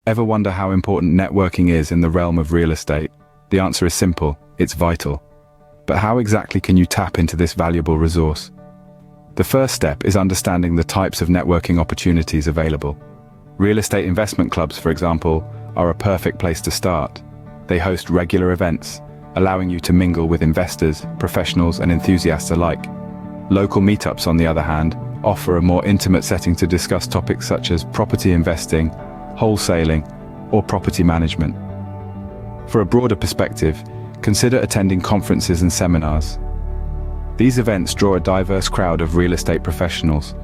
Ever wonder how important networking is in the realm of real estate? The answer is simple: it's vital. But how exactly can you tap into this valuable resource? The first step is understanding the types of networking opportunities available. Real estate investment clubs, for example, are a perfect place to start. They host regular events, allowing you to mingle with investors, professionals, and enthusiasts alike. Local meetups, on the other hand, offer a more intimate setting to discuss topics such as property investing, wholesaling, or property management. For a broader perspective, consider attending conferences and seminars. These events draw a diverse crowd of real estate professionals,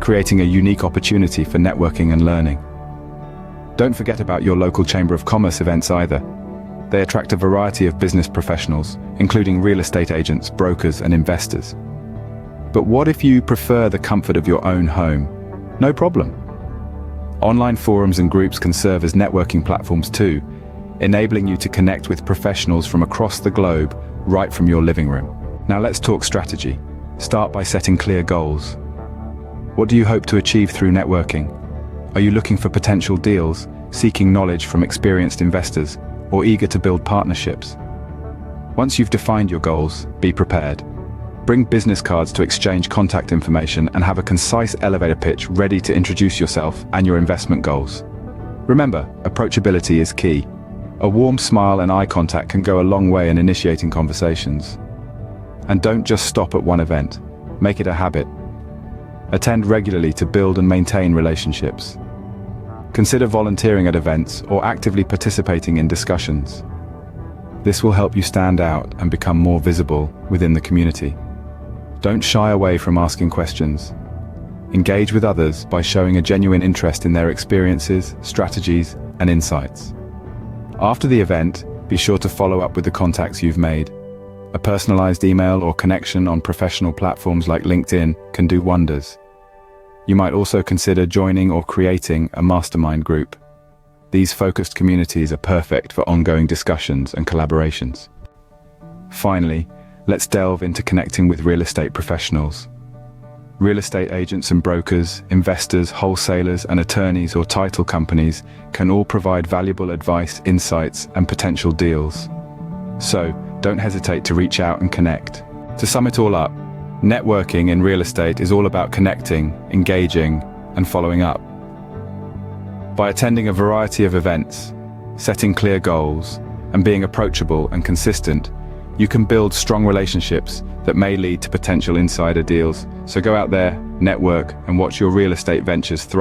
creating a unique opportunity for networking and learning. Don't forget about your local Chamber of Commerce events either. They attract a variety of business professionals, including real estate agents, brokers, and investors. But what if you prefer the comfort of your own home? No problem. Online forums and groups can serve as networking platforms too, enabling you to connect with professionals from across the globe right from your living room. Now let's talk strategy. Start by setting clear goals. What do you hope to achieve through networking? Are you looking for potential deals, seeking knowledge from experienced investors, or eager to build partnerships? Once you've defined your goals, be prepared. Bring business cards to exchange contact information and have a concise elevator pitch ready to introduce yourself and your investment goals. Remember, approachability is key. A warm smile and eye contact can go a long way in initiating conversations. And don't just stop at one event. Make it a habit. Attend regularly to build and maintain relationships. Consider volunteering at events or actively participating in discussions. This will help you stand out and become more visible within the community. Don't shy away from asking questions. Engage with others by showing a genuine interest in their experiences, strategies, and insights. After the event, be sure to follow up with the contacts you've made. A personalized email or connection on professional platforms like LinkedIn can do wonders. You might also consider joining or creating a mastermind group. These focused communities are perfect for ongoing discussions and collaborations. Finally, let's delve into connecting with real estate professionals. Real estate agents and brokers, investors, wholesalers, and attorneys or title companies can all provide valuable advice, insights, and potential deals. So, don't hesitate to reach out and connect. To sum it all up, networking in real estate is all about connecting, engaging, and following up. By attending a variety of events, setting clear goals, and being approachable and consistent, you can build strong relationships that may lead to potential insider deals. So go out there, network, and watch your real estate ventures thrive.